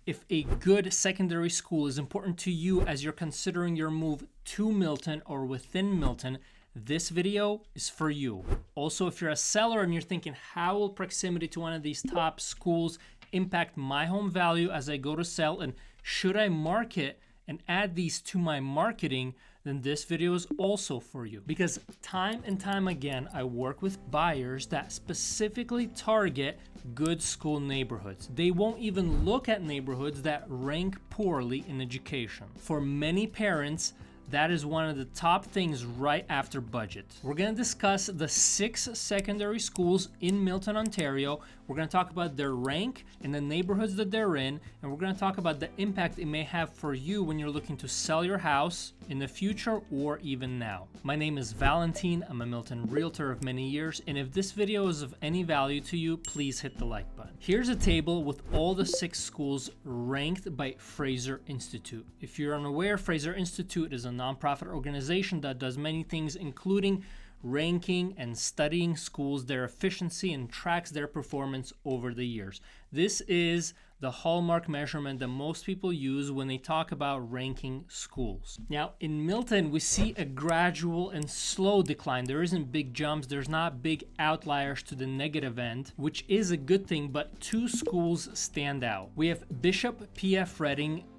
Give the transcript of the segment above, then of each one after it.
If a good secondary school is important to you as you're considering your move to Milton or within Milton, this video is for you. Also, if you're a seller and you're thinking, how will proximity to one of these top schools impact my home value as I go to sell, and should I market and add these to my marketing, then this video is also for you. Because time and time again, I work with buyers that specifically target good school neighborhoods. They won't even look at neighborhoods that rank poorly in education. For many parents, that is one of the top things right after budget. We're going to discuss the 6 secondary schools in Milton, Ontario. We're going to talk about their rank and the neighborhoods that they're in, and we're going to talk about the impact it may have for you when you're looking to sell your house in the future or even now. My name is Valentin. I'm a Milton realtor of many years, and if this video is of any value to you, please hit the like button. Here's a table with all the 6 schools ranked by Fraser Institute. If you're unaware, Fraser Institute is a nonprofit organization that does many things, including ranking and studying schools, their efficiency, and tracks their performance over the years. This is the hallmark measurement that most people use when they talk about ranking schools. Now, in Milton, we see a gradual and slow decline. There isn't big jumps. There's not big outliers to the negative end, which is a good thing, but 2 schools stand out. We have Bishop P.F.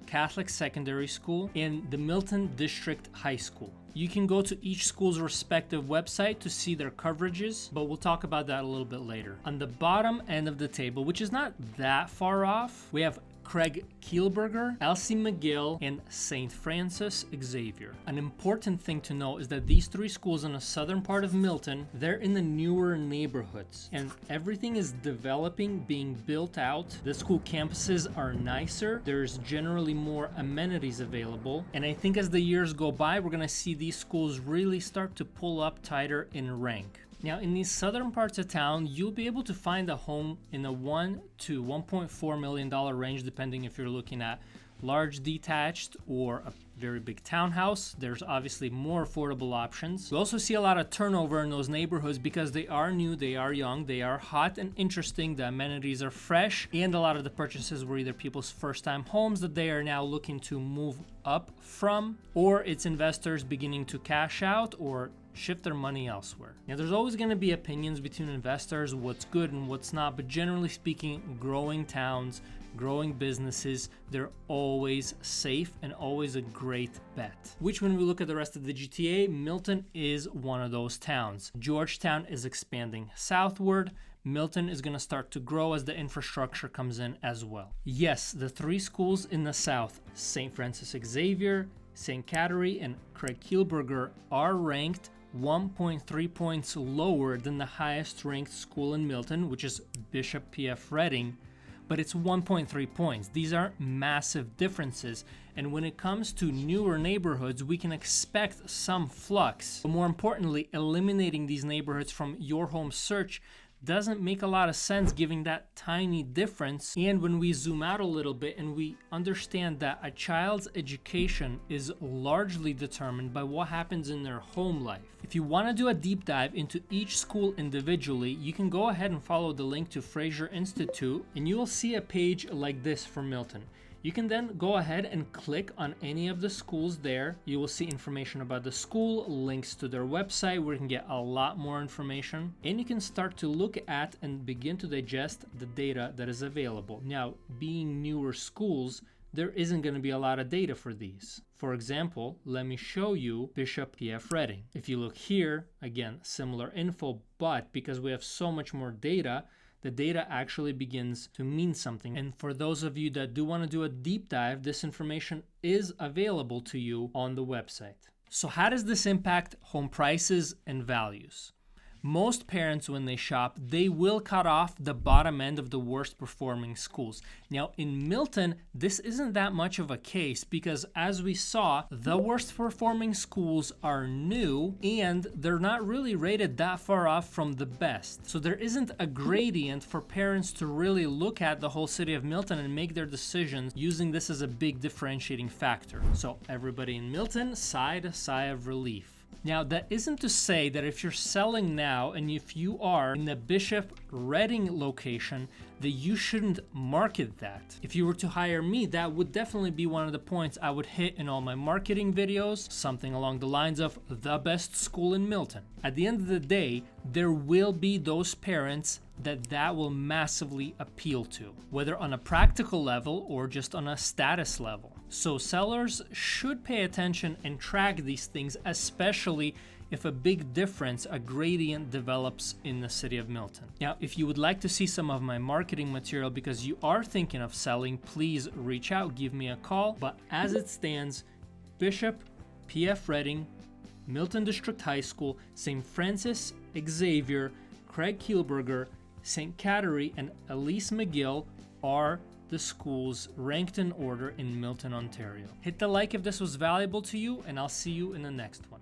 Catholic Secondary School and the Milton District High School. You can go to each school's respective website to see their coverages, but we'll talk about that a little bit later. On the bottom end of the table, which is not that far off, we have Craig Kielburger, Elsie McGill, and St. Francis Xavier. An important thing to know is that these 3 schools in the southern part of Milton, they're in the newer neighborhoods, and everything is developing, being built out. The school campuses are nicer. There's generally more amenities available, and I think as the years go by, we're gonna see these schools really start to pull up tighter in rank. Now, in these southern parts of town, you'll be able to find a home in the $1 to $1.4 million range, depending if you're looking at large detached or a very big townhouse. There's obviously more affordable options. We also see a lot of turnover in those neighborhoods because they are new, they are young, they are hot and interesting, the amenities are fresh, and a lot of the purchases were either people's first-time homes that they are now looking to move up from, or it's investors beginning to cash out or shift their money elsewhere. Now, there's always going to be opinions between investors, what's good and what's not, but generally speaking, growing towns, growing businesses, they're always safe and always a great bet. Which, when we look at the rest of the GTA, Milton is one of those towns. Georgetown is expanding southward. Milton is going to start to grow as the infrastructure comes in as well. Yes, the 3 schools in the south, St. Francis Xavier, St. Catherine, and Craig Kielburger, are ranked 1.3 points lower than the highest ranked school in Milton, which is Bishop P.F. but it's 1.3 points. These are massive differences, and when it comes to newer neighborhoods, we can expect some flux. But more importantly, eliminating these neighborhoods from your home search doesn't make a lot of sense given that tiny difference. And when we zoom out a little bit and we understand that a child's education is largely determined by what happens in their home life. If you want to do a deep dive into each school individually, you can go ahead and follow the link to Fraser Institute, and you will see a page like this for Milton. You can then go ahead and click on any of the schools there. You will see information about the school, links to their website where you can get a lot more information, and you can start to look at and begin to digest the data that is available. Now, being newer schools, there isn't going to be a lot of data for these. For example, let me show you Bishop P.F. If you look here, again, similar info, but because we have so much more data, the data actually begins to mean something. And for those of you that do want to do a deep dive, this information is available to you on the website. So how does this impact home prices and values? Most parents, when they shop, they will cut off the bottom end of the worst performing schools. Now, in Milton, this isn't that much of a case because, as we saw, the worst performing schools are new and they're not really rated that far off from the best. So there isn't a gradient for parents to really look at the whole city of Milton and make their decisions using this as a big differentiating factor. So everybody in Milton sighed a sigh of relief. Now, that isn't to say that if you're selling now and if you are in the Bishop Reading location, that you shouldn't market that. If you were to hire me, that would definitely be one of the points I would hit in all my marketing videos, something along the lines of the best school in Milton. At the end of the day, there will be those parents that will massively appeal to, whether on a practical level or just on a status level. So sellers should pay attention and track these things, especially if a big difference, a gradient develops in the city of Milton. Now, if you would like to see some of my marketing material because you are thinking of selling, please reach out, give me a call. But as it stands, Bishop P.F. Reading, Milton District High School, St. Francis Xavier, Craig Kielburger, St. Catherine, and Elise McGill are the schools ranked in order in Milton, Ontario. Hit the like if this was valuable to you, and I'll see you in the next one.